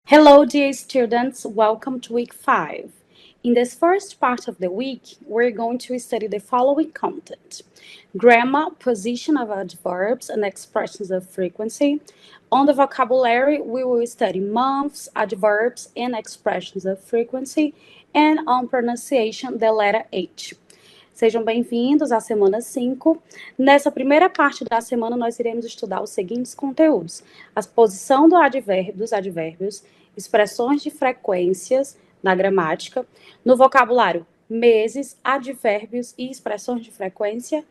Hello, dear students. Welcome to week 5. In this first part of the week, we're going to study the following content: grammar, position of adverbs, and expressions of frequency. On the vocabulary, we will study months, adverbs, and expressions of frequency, and on pronunciation, the letter H. Sejam bem-vindos à semana 5. Nessa primeira parte da semana, nós iremos estudar os seguintes conteúdos: a posição dos advérbios, expressões de frequências na gramática, no vocabulário, meses, advérbios e expressões de frequência,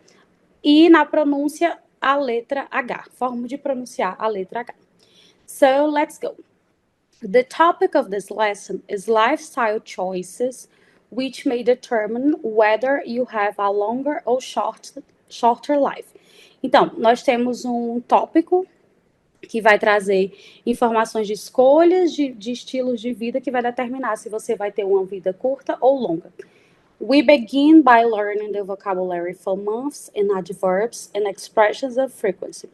e na pronúncia, a letra H, forma de pronunciar a letra H. So, let's go. The topic of this lesson is lifestyle choices, which may determine whether you have a longer or shorter life. Então, nós temos um tópico que vai trazer informações de escolhas de estilos de vida que vai determinar se você vai ter uma vida curta ou longa. We begin by learning the vocabulary for months and adverbs and expressions of frequency.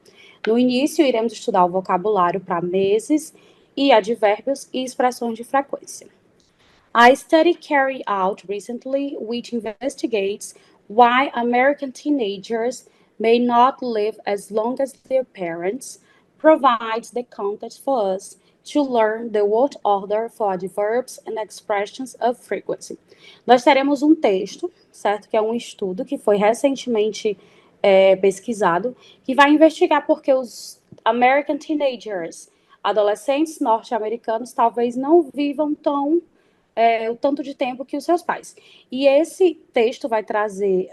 No início, iremos estudar o vocabulário para meses e advérbios e expressões de frequência. A study carried out recently which investigates why American teenagers may not live as long as their parents provides the context for us to learn the word order for adverbs and expressions of frequency. Nós teremos um texto, certo? Que é um estudo que foi recentemente pesquisado, que vai investigar porque os American teenagers, adolescentes norte-americanos, talvez não vivam o tanto de tempo que os seus pais. E esse texto vai trazer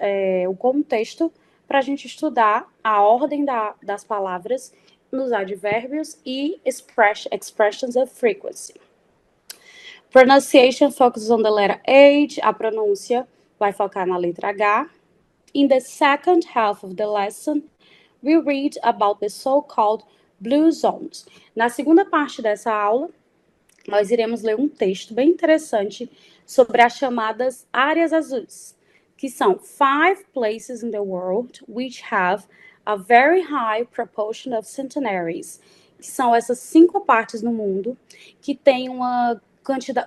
o contexto para a gente estudar a ordem das palavras nos advérbios e expressions of frequency. Pronunciation focuses on the letter H. A pronúncia vai focar na letra H. In the second half of the lesson, we read about the so-called blue zones. Na segunda parte dessa aula, nós iremos ler um texto bem interessante sobre as chamadas áreas azuis, que são 5 places in the world which have a very high proportion of centenaries, que são essas 5 partes no mundo que têm uma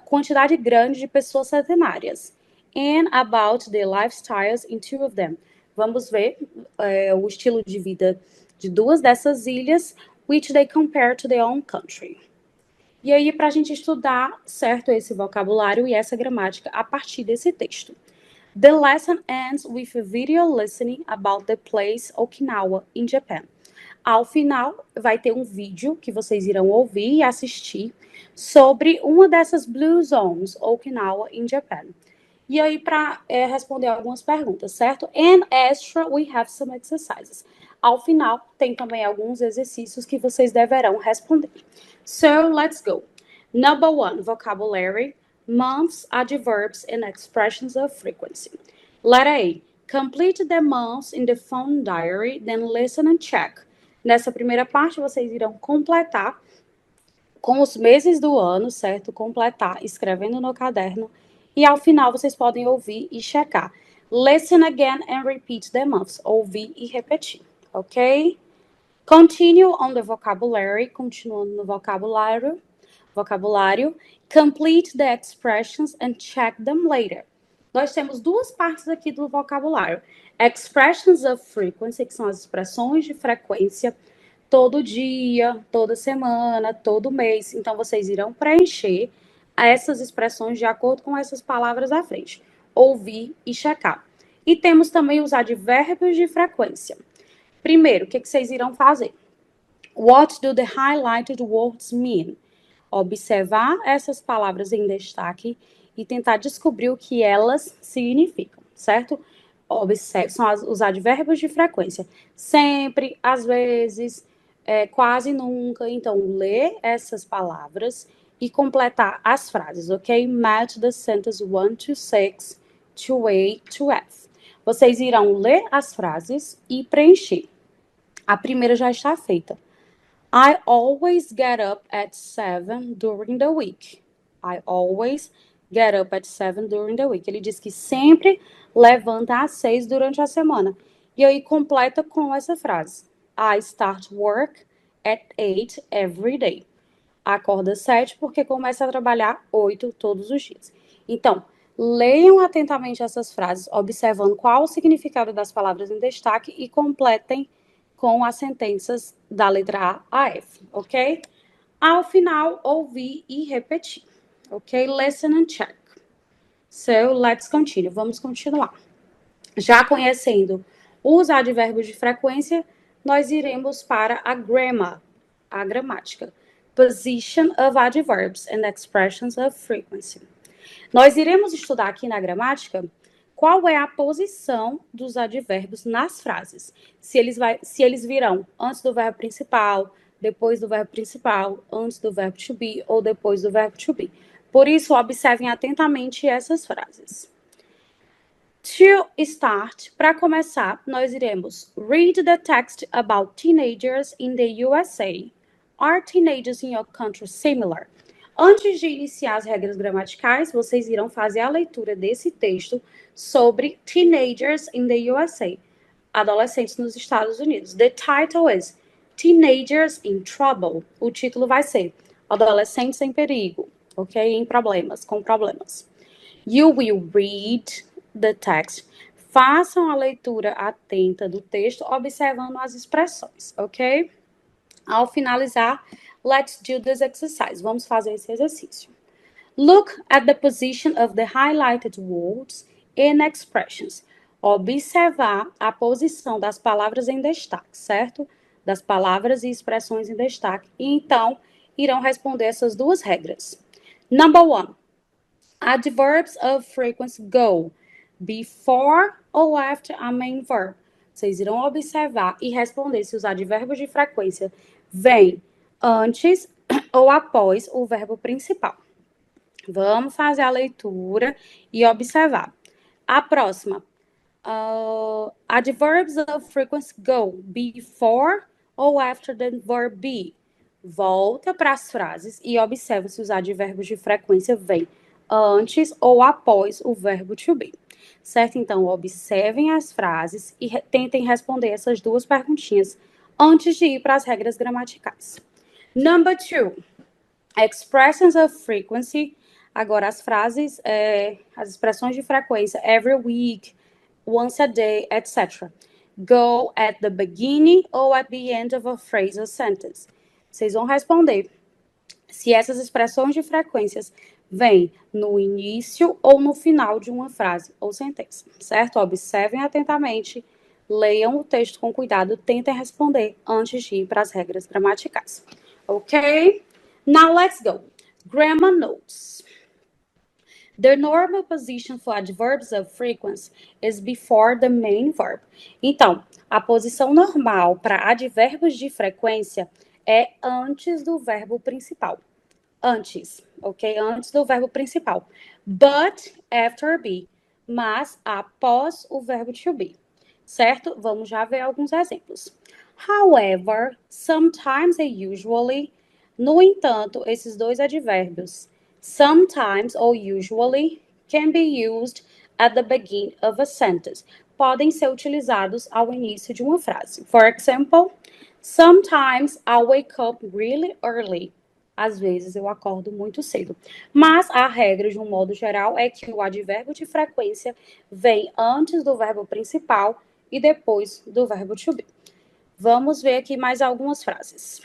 quantidade grande de pessoas centenárias. And about the lifestyles in 2 of them. Vamos ver o estilo de vida de 2 dessas ilhas, which they compare to their own country. E aí, para a gente estudar, certo, esse vocabulário e essa gramática a partir desse texto. The lesson ends with a video listening about the place Okinawa in Japan. Ao final, vai ter um vídeo que vocês irão ouvir e assistir sobre uma dessas Blue Zones, Okinawa in Japan. E aí, para responder algumas perguntas, certo? And extra, we have some exercises. Ao final, tem também alguns exercícios que vocês deverão responder. So, let's go. Number 1, vocabulary, months, adverbs, and expressions of frequency. Letter A, complete the months in the phone diary, then listen and check. Nessa primeira parte, vocês irão completar com os meses do ano, certo? Completar escrevendo no caderno. E ao final, vocês podem ouvir e checar. Listen again and repeat the months. Ouvir e repetir, ok? Continue on the vocabulary. Continuando no vocabulário. Complete the expressions and check them later. Nós temos 2 partes aqui do vocabulário. Expressions of frequency, que são as expressões de frequência, todo dia, toda semana, todo mês. Então, vocês irão preencher essas expressões de acordo com essas palavras à frente. Ouvir e checar. E temos também os advérbios de frequência. Primeiro, o que vocês irão fazer? What do the highlighted words mean? Observar essas palavras em destaque e tentar descobrir o que elas significam, certo? Observe, são os advérbios de frequência. Sempre, às vezes, quase nunca. Então, ler essas palavras e completar as frases, ok? Match the sentence 1 to 6, to A to F. Vocês irão ler as frases e preencher. A primeira já está feita. I always get up at 7 during the week. I always get up at 7 during the week. Ele diz que sempre levanta às 6 durante a semana. E aí completa com essa frase. I start work at 8 every day. Acorda 7 porque começa a trabalhar 8 todos os dias. Então, leiam atentamente essas frases, observando qual o significado das palavras em destaque e completem com as sentenças da letra A a F, ok? Ao final, ouvir e repetir, ok? Listen and check. So, let's continue. Vamos continuar. Já conhecendo os advérbios de frequência, nós iremos para a grammar, a gramática. Position of adverbs and expressions of frequency. Nós iremos estudar aqui na gramática qual é a posição dos advérbios nas frases. Se eles virão antes do verbo principal, depois do verbo principal, antes do verbo to be ou depois do verbo to be. Por isso, observem atentamente essas frases. To start, para começar, nós iremos read the text about teenagers in the USA. Are teenagers in your country similar? Antes de iniciar as regras gramaticais, vocês irão fazer a leitura desse texto sobre teenagers in the USA, adolescentes nos Estados Unidos. The title is Teenagers in Trouble. O título vai ser Adolescentes em Perigo, ok? Em problemas, com problemas. You will read the text. Façam a leitura atenta do texto, observando as expressões, ok? Ao finalizar, let's do this exercise. Vamos fazer esse exercício. Look at the position of the highlighted words and expressions. Observar a posição das palavras em destaque, certo? Das palavras e expressões em destaque. E então, irão responder essas duas regras. Number 1. Adverbs of frequency go before or after a main verb. Vocês irão observar e responder se os advérbios de frequência vêm antes ou após o verbo principal. Vamos fazer a leitura e observar. A próxima. Adverbs of frequency go before or after the verb be. Volta para as frases e observa se os advérbios de frequência vêm antes ou após o verbo to be. Certo? Então, observem as frases e tentem responder essas duas perguntinhas antes de ir para as regras gramaticais. Number 2. Expressions of frequency. Agora, as frases, as expressões de frequência, every week, once a day, etc. Go at the beginning or at the end of a phrase or sentence. Vocês vão responder se essas expressões de frequências vêm no início ou no final de uma frase ou sentença, certo? Observem atentamente, leiam o texto com cuidado, tentem responder antes de ir para as regras gramaticais. Ok? Now let's go. Grammar notes. The normal position for adverbs of frequency is before the main verb. Então, a posição normal para advérbios de frequência é antes do verbo principal. Antes, ok? Antes do verbo principal. But after be. Mas após o verbo to be. Certo? Vamos já ver alguns exemplos. However, sometimes and usually. No entanto, esses dois advérbios, sometimes ou usually, can be used at the beginning of a sentence. Podem ser utilizados ao início de uma frase. For example, sometimes I wake up really early. Às vezes eu acordo muito cedo. Mas a regra, de um modo geral, é que o advérbio de frequência vem antes do verbo principal e depois do verbo to be. Vamos ver aqui mais algumas frases.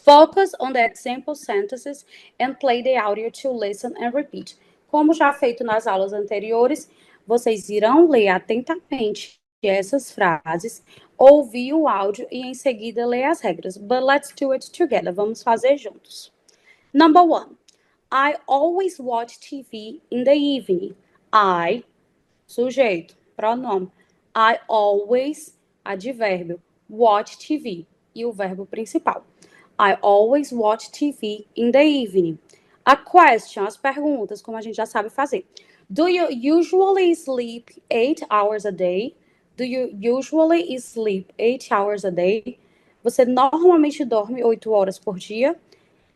Focus on the example sentences and play the audio to listen and repeat. Como já feito nas aulas anteriores, vocês irão ler atentamente essas frases, ouvir o áudio e em seguida ler as regras. But let's do it together. Vamos fazer juntos. Number 1. I always watch TV in the evening. I, sujeito, pronome. I always, advérbio. Watch TV e o verbo principal. I always watch TV in the evening. A question, as perguntas, como a gente já sabe fazer. Do you usually sleep 8 hours a day? Do you usually sleep 8 hours a day? Você normalmente dorme 8 horas por dia?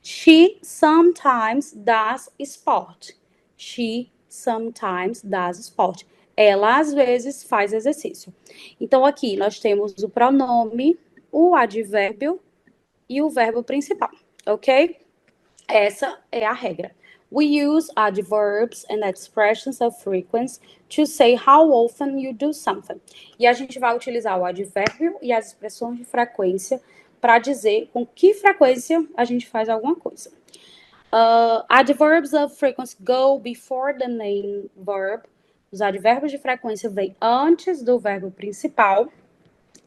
She sometimes does sport. She sometimes does sport. Ela, às vezes, faz exercício. Então, aqui nós temos o pronome, o advérbio e o verbo principal. ok? Essa é a regra. We use adverbs and expressions of frequency to say how often you do something. E a gente vai utilizar o advérbio e as expressões de frequência para dizer com que frequência a gente faz alguma coisa. Adverbs of frequency go before the main verb. Os advérbios de frequência vêm antes do verbo principal.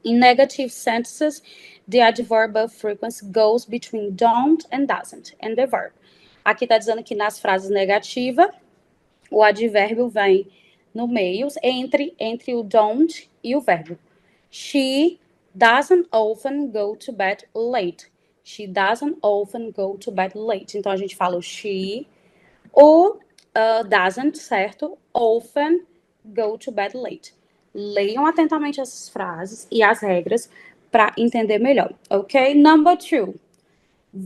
In negative sentences, the adverb of frequency goes between don't and doesn't, and the verb. Aqui está dizendo que nas frases negativas, o advérbio vem no meio, entre o don't e o verbo. She doesn't often go to bed late. She doesn't often go to bed late. Então, a gente fala o she, o doesn't, certo? Often go to bed late. Leiam atentamente essas frases e as regras para entender melhor, ok? Number 2.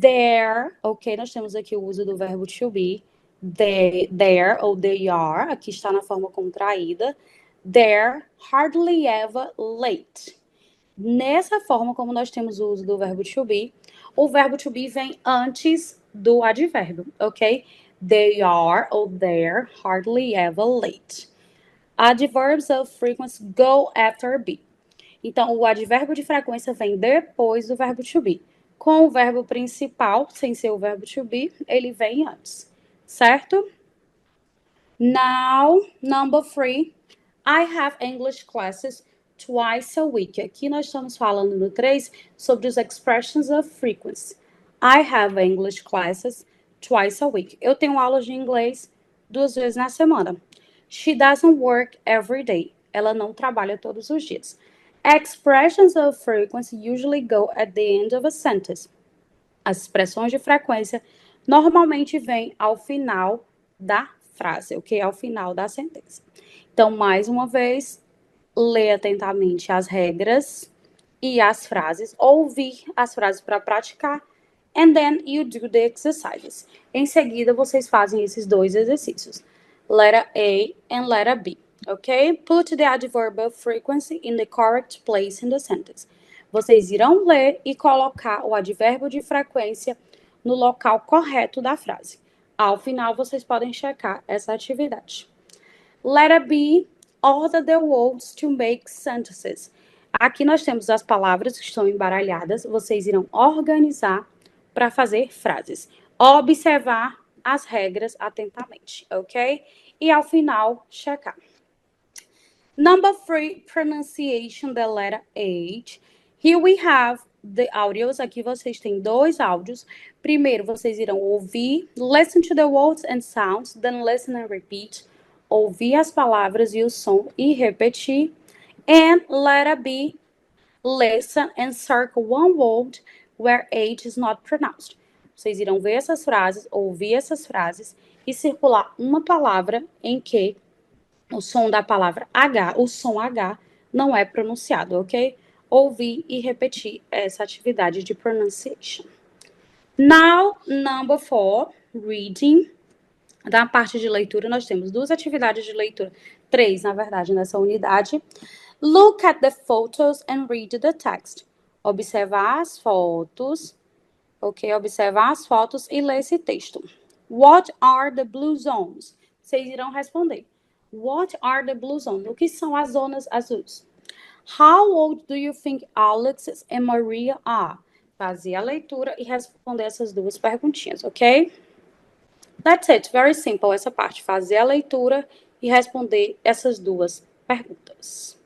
There, ok? Nós temos aqui o uso do verbo to be. There ou they are, aqui está na forma contraída. They're hardly ever late. Nessa forma, como nós temos o uso do verbo to be, o verbo to be vem antes do advérbio, ok? They are ou they're hardly ever late. Adverbs of frequency go after be. Então, o advérbio de frequência vem depois do verbo to be. Com o verbo principal, sem ser o verbo to be, ele vem antes, certo? Now, number 3. I have English classes twice a week. Aqui nós estamos falando no 3 sobre os expressions of frequency. I have English classes twice a week. Eu tenho aulas de inglês 2 vezes na semana. She doesn't work every day. Ela não trabalha todos os dias. Expressions of frequency usually go at the end of a sentence. As expressões de frequência normalmente vêm ao final da frase, ok? Ao final da sentença. Então, mais uma vez, lê atentamente as regras e as frases, ouvir as frases para praticar, and then you do the exercises. Em seguida, vocês fazem esses 2 exercícios, letter A and letter B, ok? Put the adverb of frequency in the correct place in the sentence. Vocês irão ler e colocar o advérbio de frequência no local correto da frase. Ao final, vocês podem checar essa atividade. Letter B, order the words to make sentences. Aqui nós temos as palavras que estão embaralhadas. Vocês irão organizar para fazer frases. Observar as regras atentamente, ok? E ao final, checar. Number 3, pronunciation the letter H. Here we have the audios. Aqui vocês têm 2 áudios. Primeiro, vocês irão ouvir, listen to the words and sounds, then listen and repeat. Ouvir as palavras e o som e repetir. And letter B, listen and circle one word where H is not pronounced. Vocês irão ver essas frases, ouvir essas frases e circular uma palavra em que o som da palavra H, o som H, não é pronunciado, ok? Ouvir e repetir essa atividade de pronunciation. Now, number 4, reading. Da parte de leitura, nós temos 2 atividades de leitura, 3, na verdade, nessa unidade. Look at the photos and read the text. Observar as fotos, ok? Observar as fotos e ler esse texto. What are the blue zones? Vocês irão responder. What are the blue zones? O que são as zonas azuis? How old do you think Alex and Maria are? Fazer a leitura e responder essas 2 perguntinhas, ok? That's it, very simple essa parte, fazer a leitura e responder essas 2 perguntas.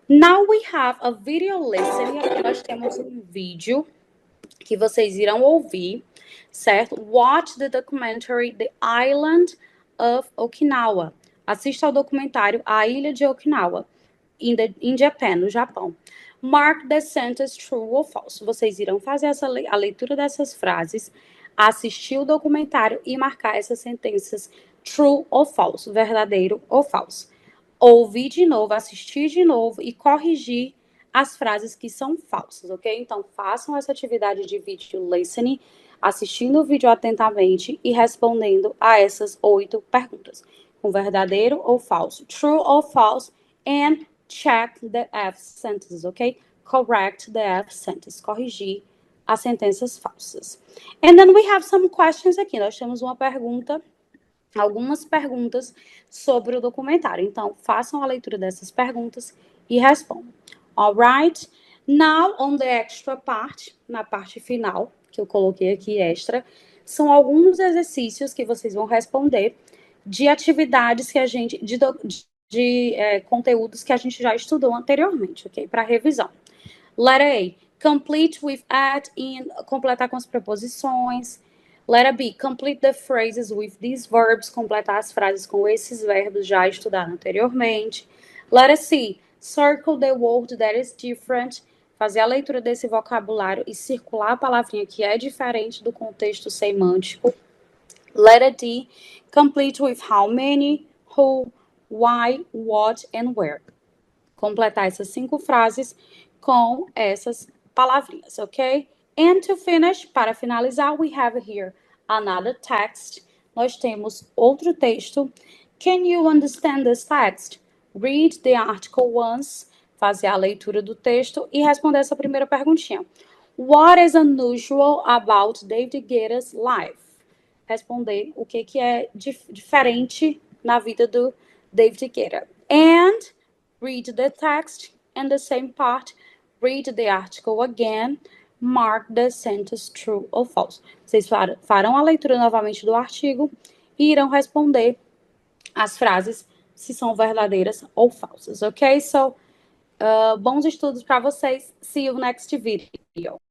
Now we have a video listening, aqui nós temos um vídeo que vocês irão ouvir, certo? Watch the documentary The Island of Okinawa. Assista ao documentário A Ilha de Okinawa, in Japan, no Japão. Mark the sentence true or false. Vocês irão fazer a leitura dessas frases, assistir o documentário e marcar essas sentenças true ou false, verdadeiro ou falso. Ouvir de novo, assistir de novo e corrigir as frases que são falsas, ok? Então, façam essa atividade de vídeo listening, assistindo o vídeo atentamente e respondendo a essas 8 perguntas, com verdadeiro ou falso, true or false, and check the F sentences, ok? Correct the F sentence, corrigir as sentenças falsas. And then we have some questions aqui. Nós temos algumas perguntas sobre o documentário. Então, façam a leitura dessas perguntas e respondam. Alright? Now, on the extra part, na parte final, que eu coloquei aqui extra, são alguns exercícios que vocês vão responder de atividades que a gente, de conteúdos que a gente já estudou anteriormente, ok? Para revisão. Letter A, complete with at, in, completar com as preposições. Letter B, complete the phrases with these verbs, completar as frases com esses verbos já estudados anteriormente. Letter C, circle the word that is different, fazer a leitura desse vocabulário e circular a palavrinha que é diferente do contexto semântico. Letter D, complete with how many, who, why, what and where. Completar essas 5 frases com essas palavrinhas, ok? And to finish, para finalizar, we have here another text. Nós temos outro texto. Can you understand this text? Read the article once, fazer a leitura do texto e responder essa primeira perguntinha. What is unusual about David Guetta's life? Responder o que é diferente na vida do David Guetta. And read the text and the same part, read the article again, mark the sentence true or false. Vocês farão a leitura novamente do artigo e irão responder as frases se são verdadeiras ou falsas, ok? So, bons estudos para vocês. See you next video.